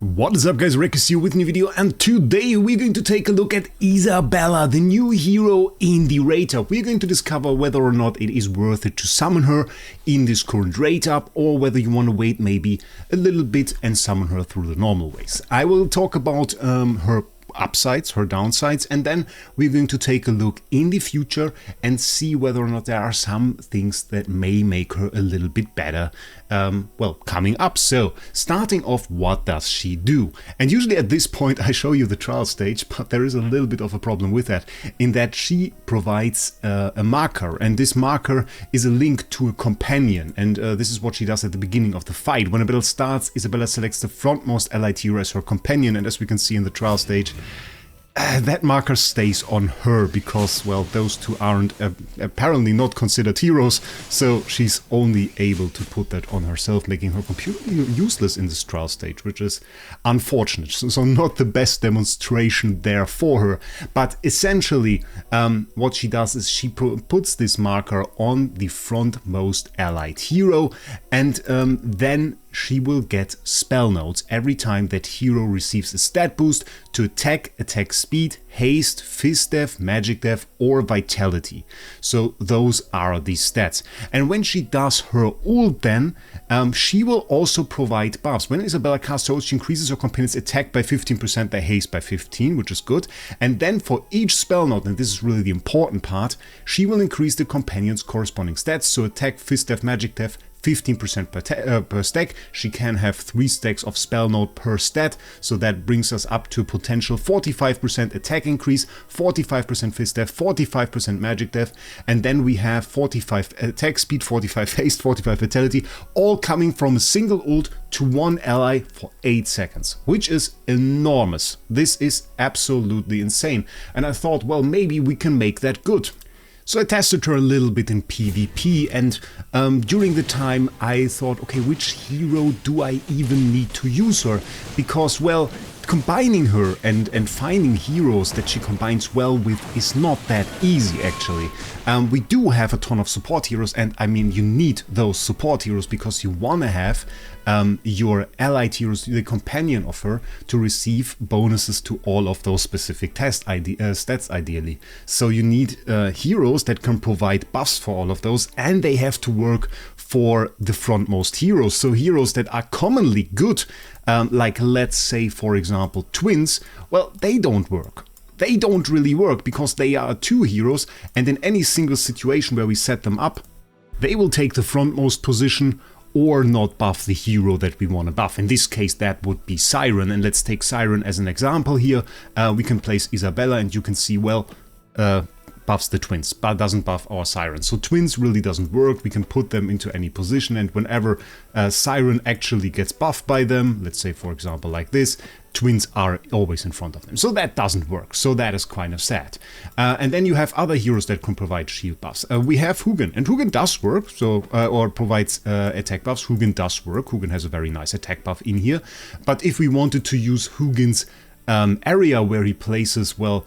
What is up guys, Wraec is here with a new video, and today we're going to take a look at Isabella, the new hero in the raid up. We're going to discover whether or not it is worth it to summon her in this current raid up, or whether you want to wait maybe a little bit and summon her through the normal ways. I will talk about her upsides, her downsides, and then we're going to take a look in the future and see whether or not there are some things that may make her a little bit better, well, coming up. So, starting off, what does she do? And usually at this point I show you the trial stage, but there is a little bit of a problem with that, in that she provides a marker, and this marker is a link to a companion, and this is what she does at the beginning of the fight. When a battle starts, Isabella selects the frontmost allied hero as her companion, and as we can see in the trial stage, that marker stays on her because, well, those two aren't apparently not considered heroes, so she's only able to put that on herself, making her completely useless in this trial stage, which is unfortunate. So not the best demonstration there for her, but essentially what she does is she puts this marker on the frontmost allied hero, and then she will get spell nodes every time that hero receives a stat boost to attack speed, haste, fist def, magic def, or vitality. So those are the stats. And when she does her ult, then she will also provide buffs. When Isabella casts her ult, she increases her companion's attack by 15%, their haste by 15, which is good. And then for each spell node, and this is really the important part, she will increase the companion's corresponding stats. So attack, fist def, magic def, 15% per stack. She can have 3 stacks of spell node per stat, so that brings us up to a potential 45% attack increase, 45% fist def, 45% magic def, and then we have 45 attack speed, 45 haste, 45 vitality, all coming from a single ult to one ally for 8 seconds, which is enormous. This is absolutely insane, and I thought, well, maybe we can make that good. So I tested her a little bit in PvP, and during the time I thought, okay, which hero do I even need to use her? Because, well, combining her and finding heroes that she combines well with is not that easy, actually. We do have a ton of support heroes, and I mean, you need those support heroes because you want to have your allied heroes, the companion of her, to receive bonuses to all of those specific stats ideally. So you need heroes that can provide buffs for all of those, and they have to work for the frontmost heroes. So heroes that are commonly good, like let's say for example twins, well, they don't work. They don't really work because they are 2 heroes, and in any single situation where we set them up, they will take the frontmost position or not buff the hero that we want to buff. In this case that would be Siren, and let's take Siren as an example here. We can place Isabella, and you can see, well, buffs the twins, but doesn't buff our Siren. So twins really doesn't work. We can put them into any position, and whenever Siren actually gets buffed by them, let's say for example like this, twins are always in front of them. So that doesn't work. So that is kind of sad. And then you have other heroes that can provide shield buffs. We have Hugin, and Hugin does work, so or provides attack buffs. Hugin does work. Hugin has a very nice attack buff in here. But if we wanted to use Hugin's area where he places, well,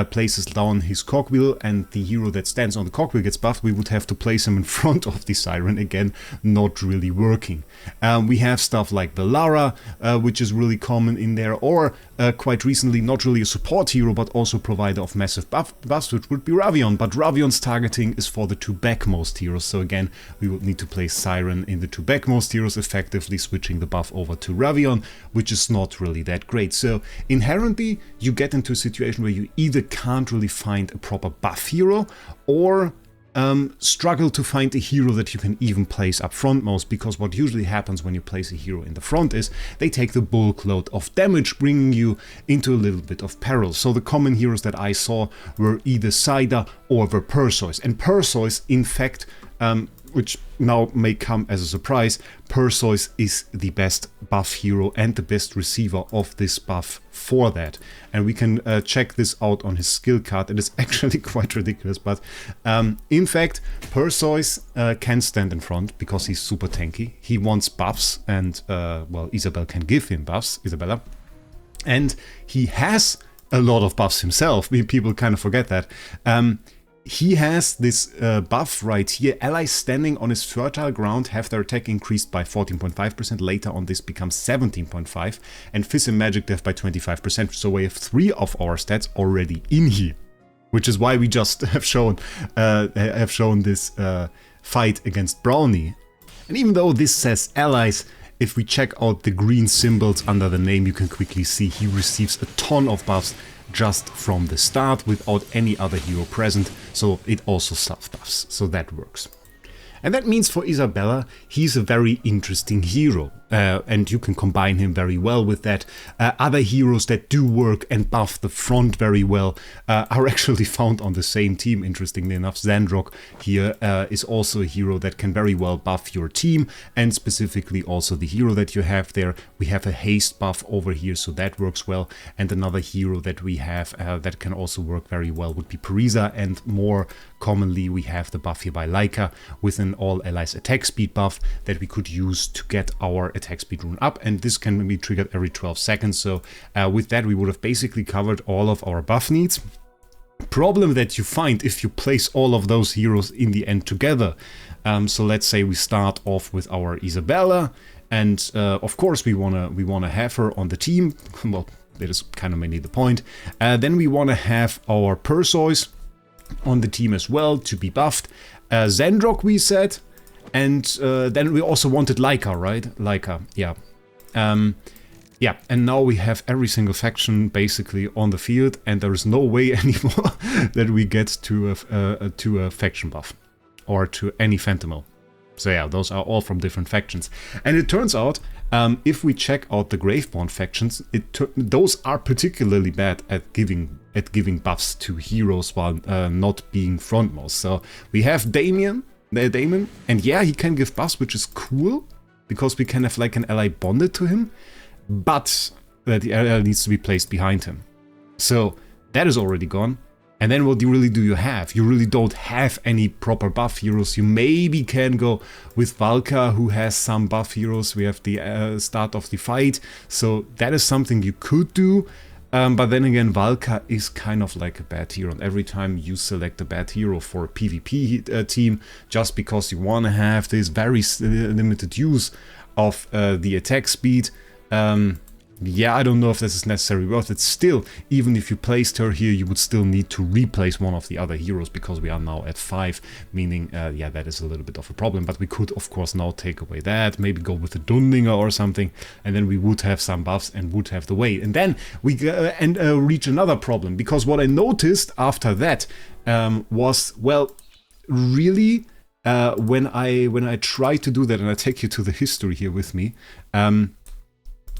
places down his cogwheel, and the hero that stands on the cogwheel gets buffed, we would have to place him in front of the Siren, again, not really working. We have stuff like Bellara, which is really common in there, or quite recently, not really a support hero, but also provider of massive buffs, which would be Ravion, but Ravion's targeting is for the 2 backmost heroes, so again, we would need to place Siren in the 2 backmost heroes, effectively switching the buff over to Ravion, which is not really that great. So inherently, you get into a situation where you either can't really find a proper buff hero, or struggle to find a hero that you can even place up frontmost, because what usually happens when you place a hero in the front is they take the bulk load of damage, bringing you into a little bit of peril. So the common heroes that I saw were either Saida or were Perseus, and Perseus, in fact, which now may come as a surprise, Perseus is the best buff hero and the best receiver of this buff for that. And we can check this out on his skill card. It is actually quite ridiculous, but in fact, Perseus can stand in front because he's super tanky. He wants buffs, and well, Isabella can give him buffs, Isabella. And he has a lot of buffs himself. People kind of forget that. he has this buff right here. Allies standing on his fertile ground have their attack increased by 14.5%. Later on this becomes 17.5%. And Fizz and Magic Death by 25%. So we have 3 of our stats already in here. Which is why we just have shown this fight against Brownie. And even though this says allies, if we check out the green symbols under the name, you can quickly see he receives a ton of buffs just from the start without any other hero present, so it also self-buffs, so that works. And that means for Isabella, he's a very interesting hero, and you can combine him very well with that. Other heroes that do work and buff the front very well are actually found on the same team, interestingly enough. Xandrock here is also a hero that can very well buff your team, and specifically also the hero that you have there. We have a haste buff over here, so that works well. And another hero that we have that can also work very well would be Parisa, and more commonly we have the buff here by Laika with an all allies attack speed buff that we could use to get our attack speed rune up, and this can be triggered every 12 seconds. So with that we would have basically covered all of our buff needs. Problem that you find if you place all of those heroes in the end together. So let's say we start off with our Isabella, and of course we wanna have her on the team. Well, that is kind of mainly the point. Then we wanna have our Perseus on the team as well to be buffed. Xandrock we said, and then we also wanted Laika, right? Laika, yeah. Yeah, and now we have every single faction basically on the field, and there is no way anymore that we get to a faction buff or to any Phantomal. So yeah, those are all from different factions. And it turns out, if we check out the Graveborn factions, those are particularly bad at giving buffs to heroes while not being frontmost. So we have Damon, and yeah, he can give buffs, which is cool, because we can have like an ally bonded to him, but the ally needs to be placed behind him. So that is already gone. And then what really do you have? You really don't have any proper buff heroes. You maybe can go with Valka, who has some buff heroes. We have the start of the fight, so that is something you could do. But then again, Valka is kind of like a bad hero, and every time you select a bad hero for a PvP team, just because you want to have this very limited use of the attack speed, yeah, I don't know if this is necessarily worth it. Still, even if you placed her here, you would still need to replace one of the other heroes, because we are now at 5, meaning, yeah, that is a little bit of a problem. But we could, of course, now take away that, maybe go with a Dundinger or something, and then we would have some buffs and would have the weight. And then we reach another problem, because what I noticed after that was, well, really, when I try to do that, and I take you to the history here with me,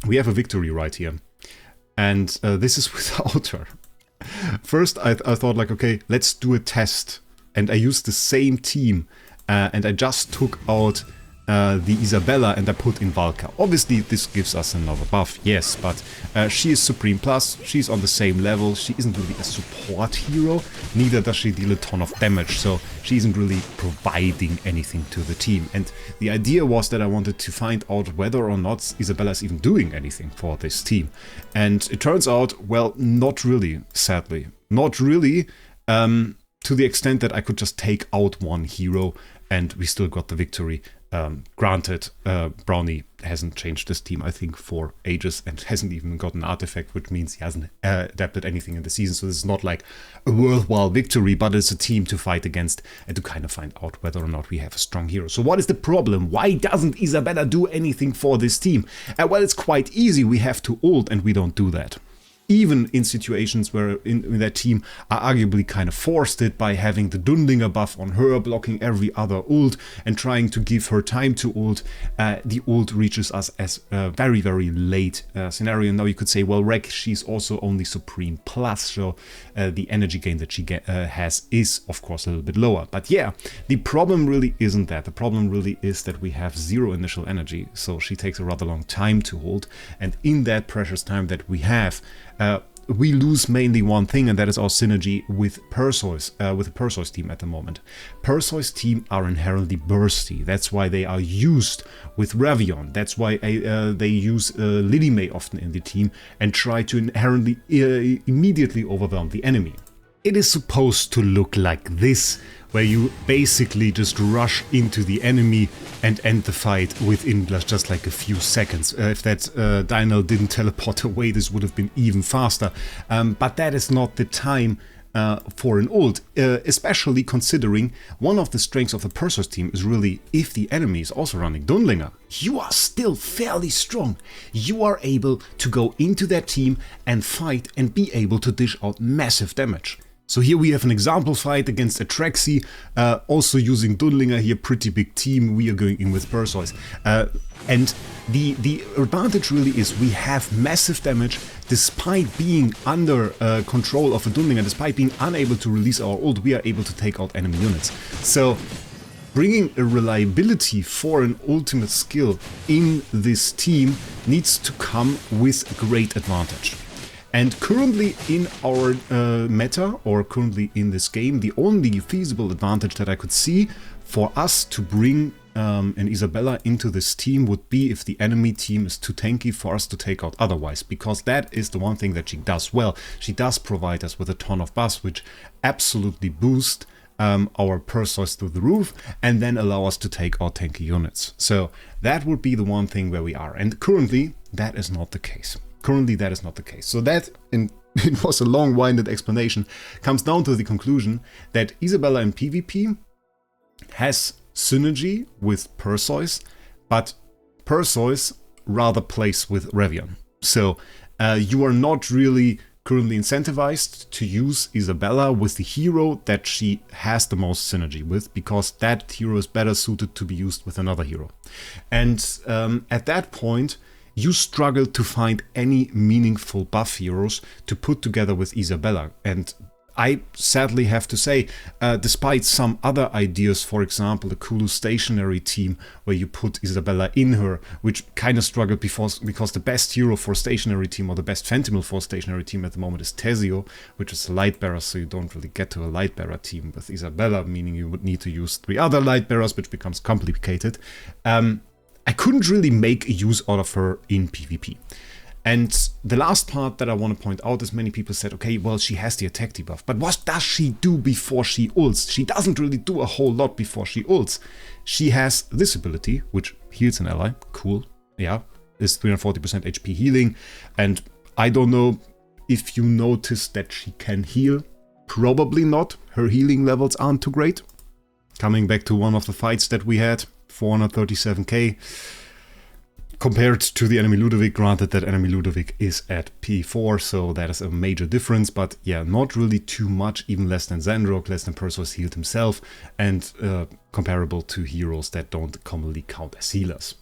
we have a victory right here, and this is without her. First I thought like, okay, let's do a test, and I used the same team, and I just took out the Isabella and I put in Valka. Obviously this gives us another buff, yes, but she is Supreme Plus, she's on the same level, she isn't really a support hero, neither does she deal a ton of damage, so she isn't really providing anything to the team. And the idea was that I wanted to find out whether or not Isabella is even doing anything for this team. And it turns out, well, not really, sadly. Not really, to the extent that I could just take out one hero and we still got the victory. Granted, Brownie hasn't changed this team, I think, for ages, and hasn't even got an artifact, which means he hasn't adapted anything in the season. So this is not like a worthwhile victory, but it's a team to fight against and to kind of find out whether or not we have a strong hero. So what is the problem? Why doesn't Isabella do anything for this team? Well, it's quite easy. We have to ult, and we don't do that. Even in situations where in that team are arguably kind of forced it by having the Dundinger buff on her, blocking every other ult and trying to give her time to ult, the ult reaches us as a very, very late scenario. Now you could say, well, Wraec, she's also only Supreme Plus, so the energy gain that she has is, of course, a little bit lower. But yeah, the problem really isn't that. The problem really is that we have 0 initial energy, so she takes a rather long time to hold, and in that precious time that we have, we lose mainly one thing, and that is our synergy with Perseus, with the Perseus team at the moment. Perseus team are inherently bursty. That's why they are used with Ravion. That's why they use Lily often in the team and try to inherently immediately overwhelm the enemy. it is supposed to look like this, where you basically just rush into the enemy and end the fight within just like a few seconds. If that Dynel didn't teleport away, this would have been even faster. But that is not the time for an ult, especially considering one of the strengths of the Perseus team is really if the enemy is also running Dunlinger, you are still fairly strong. You are able to go into that team and fight and be able to dish out massive damage. So here we have an example fight against Atraxi, also using Dunlinger here, pretty big team, we are going in with Perseus. And the advantage really is we have massive damage despite being under control of a Dunlinger, despite being unable to release our ult, we are able to take out enemy units. So bringing a reliability for an ultimate skill in this team needs to come with great advantage. And currently in our meta, or currently in this game, the only feasible advantage that I could see for us to bring an Isabella into this team would be if the enemy team is too tanky for us to take out otherwise, because that is the one thing that she does well. She does provide us with a ton of buffs, which absolutely boost our Perseus through the roof and then allow us to take out tanky units. So that would be the one thing where we are, and currently that is not the case. Currently that is not the case. So that, it was a long-winded explanation, comes down to the conclusion that Isabella in PvP has synergy with Perseus, but Perseus rather plays with Ravion. So you are not really currently incentivized to use Isabella with the hero that she has the most synergy with, because that hero is better suited to be used with another hero. And at that point, you struggle to find any meaningful buff heroes to put together with Isabella. And I sadly have to say, despite some other ideas, for example, the Kulu stationary team, where you put Isabella in her, which kind of struggled because the best hero for stationary team, or the best Fentanyl for stationary team at the moment, is Teseo, which is a light bearer, so you don't really get to a light bearer team with Isabella, meaning you would need to use 3 other light bearers, which becomes complicated. I couldn't really make a use out of her in PvP. And the last part that I want to point out is many people said, okay, well, she has the attack debuff, but what does she do before she ults? She doesn't really do a whole lot before she ults. She has this ability, which heals an ally. Cool. Yeah, is 340% HP healing. And I don't know if you noticed that she can heal. Probably not. Her healing levels aren't too great. Coming back to one of the fights that we had, 437k compared to the enemy Ludovic. Granted that enemy Ludovic is at P4, so that is a major difference, but yeah, not really too much, even less than Xandrok, less than Perseus healed himself, and comparable to heroes that don't commonly count as healers.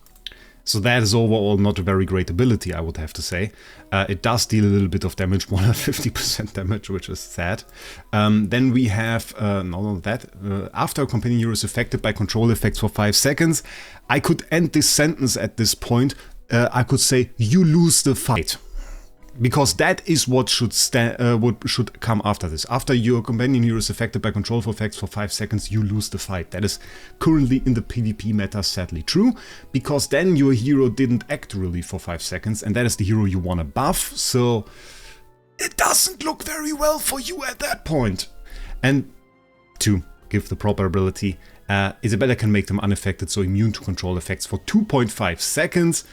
So that is overall not a very great ability, I would have to say. It does deal a little bit of damage, 150% damage, which is sad. Then we have, after a companion hero is affected by control effects for 5 seconds, I could end this sentence at this point. I could say, you lose the fight. Because that is what should come after this. After your companion hero is affected by control effects for 5 seconds, you lose the fight. That is currently in the PvP meta sadly true, because then your hero didn't act really for 5 seconds, and that is the hero you want to buff, so it doesn't look very well for you at that point. And to give the proper ability, Isabella can make them unaffected, so immune to control effects for 2.5 seconds.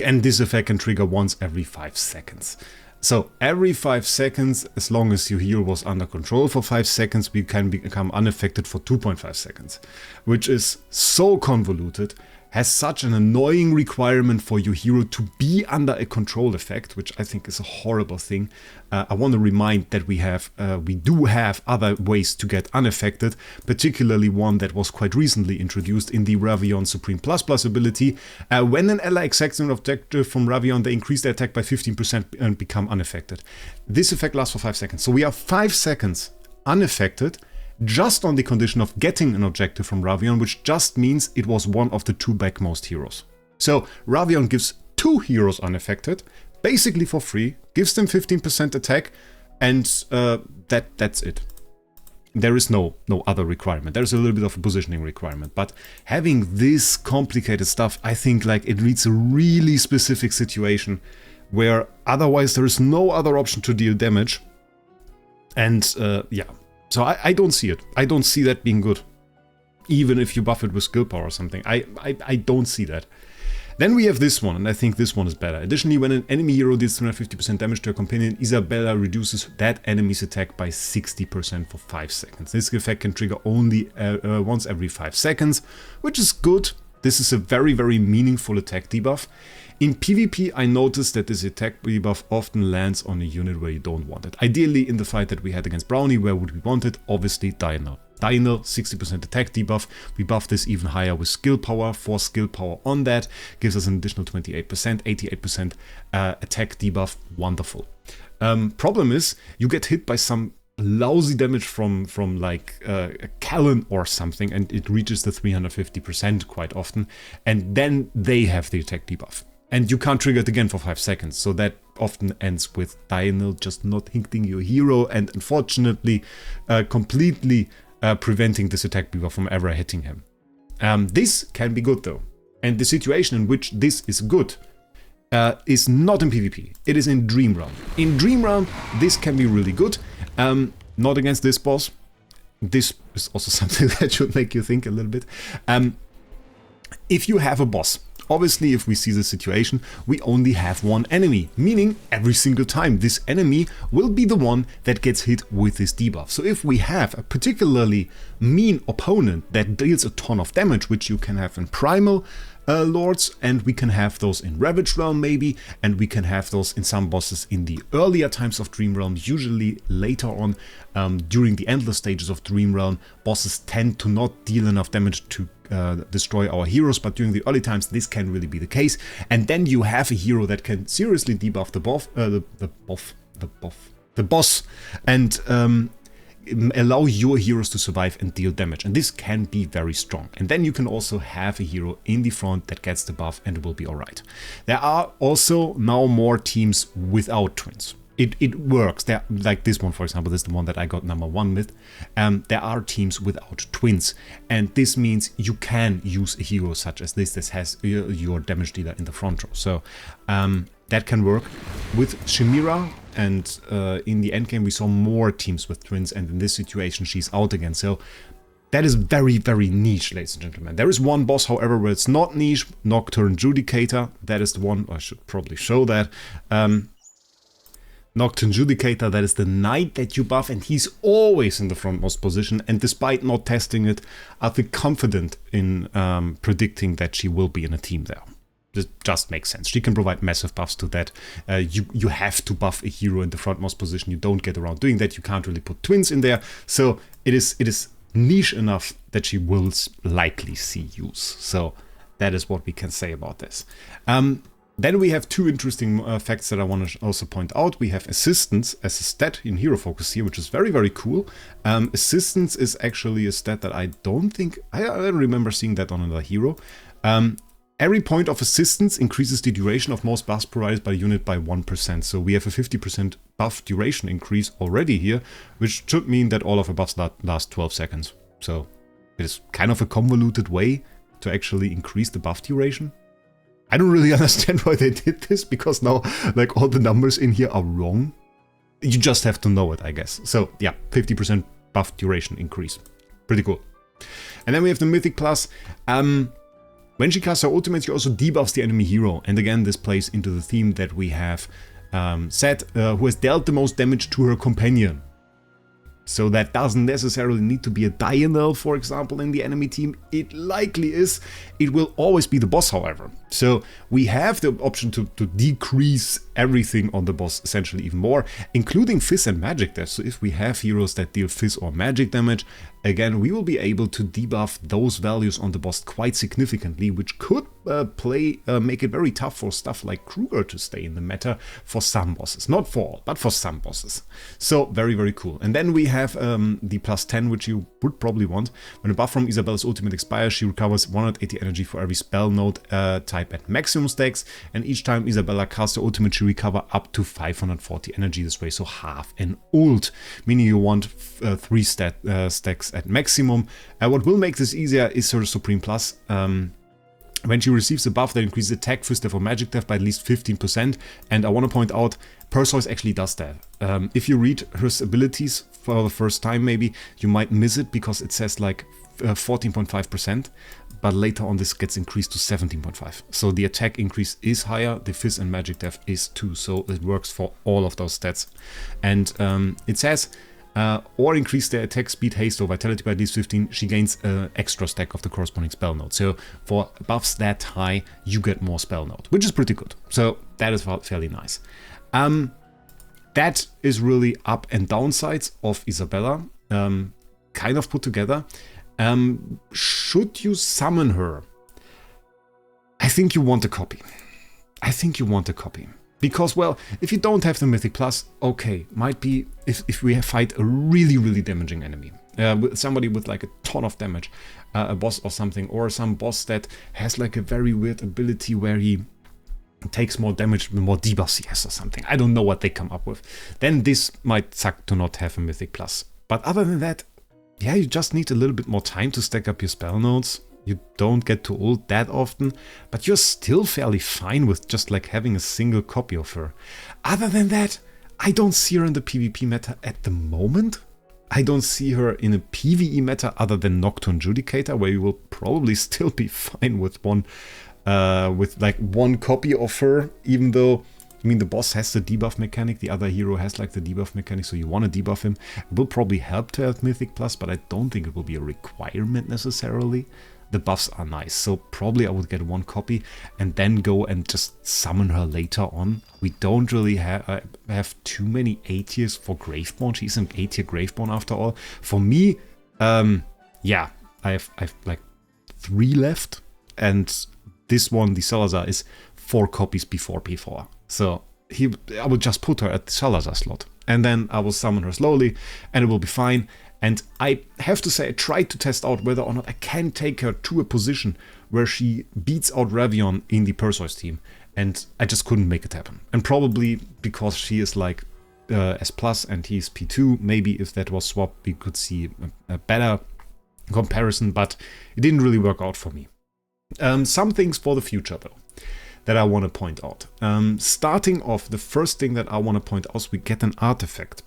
And this effect can trigger once every 5 seconds. So every 5 seconds, as long as your hero was under control for 5 seconds, we can become unaffected for 2.5 seconds. Which is so convoluted, has such an annoying requirement for your hero to be under a control effect, which I think is a horrible thing. I want to remind that we do have other ways to get unaffected, particularly one that was quite recently introduced in the Ravion Supreme Plus Plus ability. When an ally exacts an objective from Ravion, they increase their attack by 15% and become unaffected. This effect lasts for 5 seconds. So we are 5 seconds unaffected, just on the condition of getting an objective from Ravion, which just means it was one of the 2 backmost heroes. So Ravion gives 2 heroes unaffected, basically for free, gives them 15% attack, and that's it. There is no other requirement. There's a little bit of a positioning requirement, but having this complicated stuff, I think like it needs a really specific situation where otherwise there is no other option to deal damage. And yeah, so I don't see it. I don't see that being good. Even if you buff it with skill power or something. I don't see that. Then we have this one, and I think this one is better. Additionally, when an enemy hero deals 350% damage to a companion, Isabella reduces that enemy's attack by 60% for 5 seconds. This effect can trigger only once every 5 seconds, which is good. This is a very, very meaningful attack debuff. In PvP, I noticed that this attack debuff often lands on a unit where you don't want it. Ideally, in the fight that we had against Brownie, where would we want it? Obviously, Diana. Diana, 60% attack debuff. We buff this even higher with skill power. 4 skill power on that gives us an additional 28%, 88% attack debuff. Wonderful. Problem is, you get hit by some lousy damage from like a Callan or something, and it reaches the 350% quite often, and then they have the attack debuff. And you can't trigger it again for 5 seconds, so that often ends with Diana just not hitting your hero, and unfortunately completely preventing this attack debuff from ever hitting him. This can be good though, and the situation in which this is good is not in PvP, it is in Dream Realm. In Dream Realm, this can be really good, not against this boss. This is also something that should make you think a little bit. If you have a boss, obviously if we see the situation, we only have one enemy, meaning every single time this enemy will be the one that gets hit with this debuff. So if we have a particularly mean opponent that deals a ton of damage, which you can have in Primal Lords, and we can have those in Ravage Realm maybe, and we can have those in some bosses in the earlier times of Dream Realm. Usually later on, during the endless stages of Dream Realm, bosses tend to not deal enough damage to destroy our heroes, but during the early times this can really be the case. And then you have a hero that can seriously debuff the boss, and allow your heroes to survive and deal damage, and this can be very strong. And then you can also have a hero in the front that gets the buff, and it will be alright. There are also now more teams without twins. It works. There, like this one, for example, this is the one that I got number 1 with. There are teams without twins, and this means you can use a hero such as this that has your damage dealer in the front row. So that can work with Chimera, and in the endgame we saw more teams with twins, and in this situation she's out again. So that is very, very niche, ladies and gentlemen. There is one boss, however, where it's not niche, Nocturne Judicator. That is the one, I should probably show that. Nocturne Judicator, that is the knight that you buff, and he's always in the frontmost position, and despite not testing it, I feel confident in predicting that she will be in a team there. This just makes sense. She can provide massive buffs to that. You have to buff a hero in the frontmost position. You don't get around doing that. You can't really put twins in there. So it is niche enough that she will likely see use. So that is what we can say about this. Then we have 2 interesting facts that I want to also point out. We have Assistance as a stat in Hero Focus here, which is very, very cool. Assistance is actually a stat that I don't remember seeing that on another hero. Every point of assistance increases the duration of most buffs provided by a unit by 1%. So we have a 50% buff duration increase already here, which should mean that all of our buffs last 12 seconds. So it is kind of a convoluted way to actually increase the buff duration. I don't really understand why they did this, because now like all the numbers in here are wrong. You just have to know it, I guess. So yeah, 50% buff duration increase. Pretty cool. And then we have the Mythic Plus. When she casts her ultimate, she also debuffs the enemy hero. And again, this plays into the theme that we have said, who has dealt the most damage to her companion. So that doesn't necessarily need to be a Diana, for example, in the enemy team. It likely is. It will always be the boss, however. So we have the option to decrease everything on the boss essentially even more, including Fizz and Magic Dash. So if we have heroes that deal Fizz or Magic damage, again, we will be able to debuff those values on the boss quite significantly, which could make it very tough for stuff like Kruger to stay in the meta for some bosses. Not for all, but for some bosses. So very, very cool. And then we have the plus 10, which you would probably want. When a buff from Isabella's ultimate expires, she recovers 180 energy for every spell node type at maximum stacks. And each time Isabella casts her ultimate, she recover up to 540 energy this way. So half an ult, meaning you want 3 stacks at maximum. What will make this easier is her Supreme Plus. When she receives a buff that increases attack, fist death or magic death by at least 15%, and I want to point out, Perseus actually does that. If you read her abilities for the first time maybe, you might miss it because it says like 14.5%, but later on this gets increased to 17.5. So the attack increase is higher, the fist and magic death is too, so it works for all of those stats. And it says, or increase their attack, speed, haste, or vitality by at least 15, she gains an extra stack of the corresponding spell node. So for buffs that high, you get more spell node, which is pretty good. So that is fairly nice. That is really up and downsides of Isabella, kind of put together. Should you summon her? I think you want a copy. I think you want a copy. Because, well, if you don't have the Mythic Plus, okay, might be if we fight a really, really damaging enemy. Somebody with like a ton of damage, a boss or something, or some boss that has like a very weird ability where he takes more damage the more debuffs he has or something. I don't know what they come up with. Then this might suck to not have a Mythic Plus. But other than that, yeah, you just need a little bit more time to stack up your spell nodes. You don't get to ult that often, but you're still fairly fine with just like having a single copy of her. Other than that, I don't see her in the PvP meta at the moment. I don't see her in a PvE meta other than Nocturne Judicator, where you will probably still be fine with one copy of her, even though, I mean, the boss has the debuff mechanic, the other hero has like the debuff mechanic, so you want to debuff him. It will probably help to have Mythic Plus, but I don't think it will be a requirement necessarily. The buffs are nice, so probably I would get one copy and then go and just summon her later on. We don't really have too many 8 years for Graveborn. She's an 8-year Graveborn after all. For me, yeah, I have like 3 left, and this one, the Salazar, is 4 copies before P4. So I will just put her at the Salazar slot, and then I will summon her slowly, and it will be fine. And I have to say, I tried to test out whether or not I can take her to a position where she beats out Ravion in the Perseus team, and I just couldn't make it happen. And probably because she is like S+ and he's P2, maybe if that was swapped, we could see a better comparison, but it didn't really work out for me. Some things for the future, though, that I want to point out. Starting off, the first thing that I want to point out is we get an artifact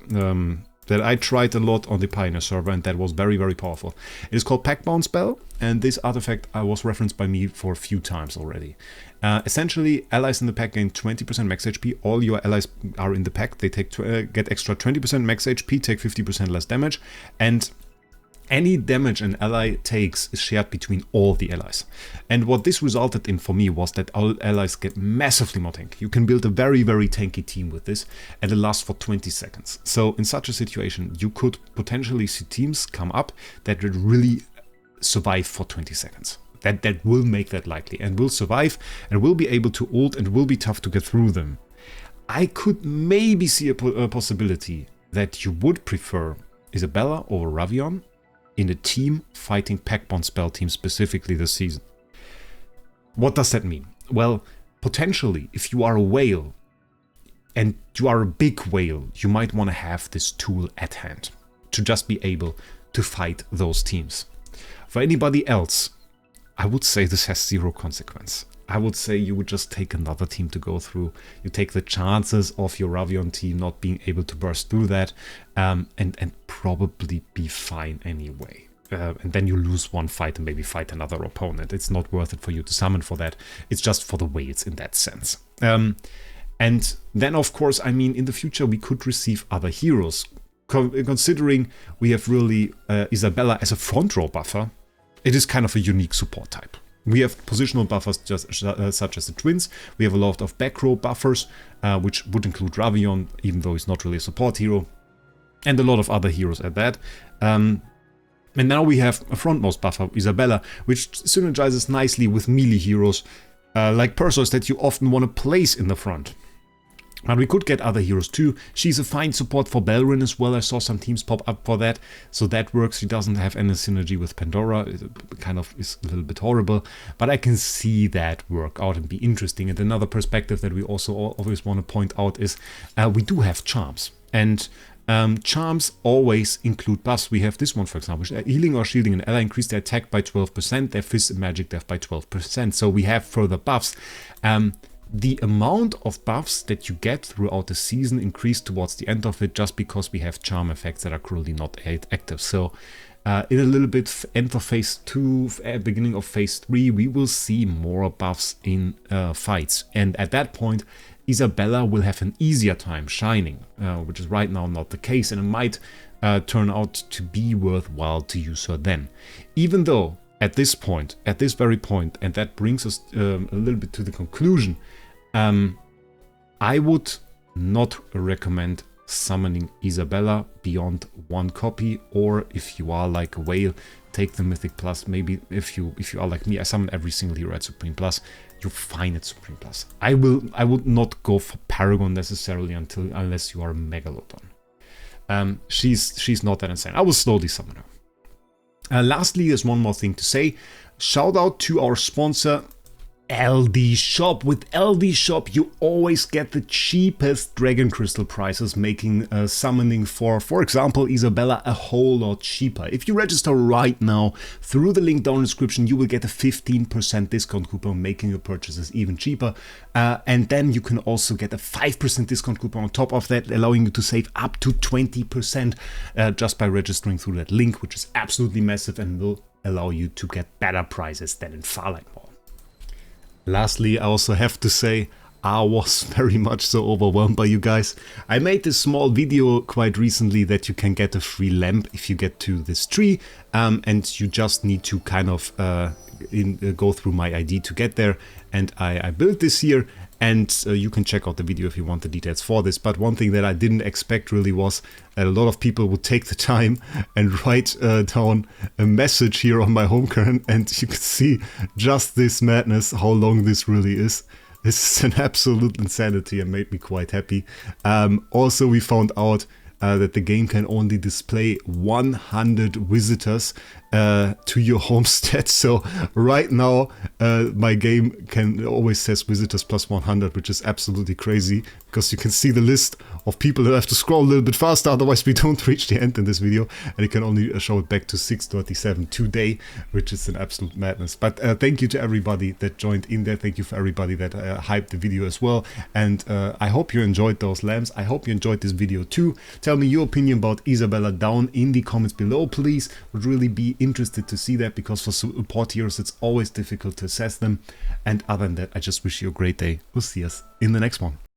that I tried a lot on the Pioneer server, and that was very, very powerful. It is called Packbound Spell, and this artifact was referenced by me for a few times already. Essentially, allies in the pack gain 20% max HP. All your allies are in the pack. They get extra 20% max HP, take 50% less damage, and any damage an ally takes is shared between all the allies. And what this resulted in for me was that all allies get massively more tanky. You can build a very, very tanky team with this, and it lasts for 20 seconds. So in such a situation, you could potentially see teams come up that would really survive for 20 seconds. That will make that likely, and will survive, and will be able to ult, and will be tough to get through them. I could maybe see a possibility that you would prefer Isabella over Ravion in a team fighting Packbound Spell team specifically this season. What does that mean? Well, potentially, if you are a whale, and you are a big whale, you might want to have this tool at hand to just be able to fight those teams. For anybody else, I would say this has 0 consequence. I would say you would just take another team to go through. You take the chances of your Ravion team not being able to burst through that, and probably be fine anyway. And then you lose one fight and maybe fight another opponent. It's not worth it for you to summon for that. It's just for the whales in that sense. And then, of course, I mean, in the future we could receive other heroes. Considering we have really Isabella as a front row buffer, it is kind of a unique support type. We have positional buffers such as the twins. We have a lot of back row buffers, which would include Ravion, even though he's not really a support hero, and a lot of other heroes at that. And now we have a frontmost buffer, Isabella, which synergizes nicely with melee heroes like Perseus that you often want to place in the front. But we could get other heroes too. She's a fine support for Belrin as well. I saw some teams pop up for that, so that works. She doesn't have any synergy with Pandora. It kind of is a little bit horrible, but I can see that work out and be interesting. And another perspective that we also always want to point out is we do have charms. And Charms always include buffs. We have this one, for example, healing or shielding an ally increase their attack by 12%, their fist and magic death by 12%. So we have further buffs. The amount of buffs that you get throughout the season increase towards the end of it, just because we have charm effects that are currently not active. So in a little bit end of phase 2, beginning of phase 3, we will see more buffs in fights. And at that point, Isabella will have an easier time shining, which is right now not the case, and it might turn out to be worthwhile to use her then. Even though at this point, at this very point, and that brings us a little bit to the conclusion, I would not recommend summoning Isabella beyond 1 copy, or if you are like a whale, take the Mythic Plus. Maybe if you are like me, I summon every single hero at Supreme Plus. You're fine at Supreme Plus. I would not go for Paragon necessarily unless you are a Megalodon. She's not that insane. I will slowly summon her. Lastly, there's one more thing to say. Shout out to our sponsor, LD Shop. With LD Shop, you always get the cheapest Dragon Crystal prices, making summoning for example, Isabella a whole lot cheaper. If you register right now through the link down in the description, you will get a 15% discount coupon, making your purchases even cheaper. And then you can also get a 5% discount coupon on top of that, allowing you to save up to 20% just by registering through that link, which is absolutely massive and will allow you to get better prices than in Farlight Mall. Lastly, I also have to say, I was very much so overwhelmed by you guys. I made this small video quite recently that you can get a free lamp if you get to this tree, and you just need to kind of go through my ID to get there. And I built this here, and you can check out the video if you want the details for this. But one thing that I didn't expect really was that a lot of people would take the time and write down a message here on my home current, and you can see just this madness, how long this really is. This is an absolute insanity and made me quite happy. Also, we found out that the game can only display 100 visitors to your homestead. So right now my game always says visitors plus 100, which is absolutely crazy, because you can see the list of people that have to scroll a little bit faster, otherwise we don't reach the end in this video, and it can only show it back to 6:37 today, which is an absolute madness. But thank you to everybody that joined in there. Thank you for everybody that hyped the video as well, and I hope you enjoyed those lamps. I hope you enjoyed this video too. Tell me your opinion about Isabella down in the comments below, please. Would really be interested to see that, because for support heroes it's always difficult to assess them. And other than that, I just wish you a great day. We'll see us in the next one.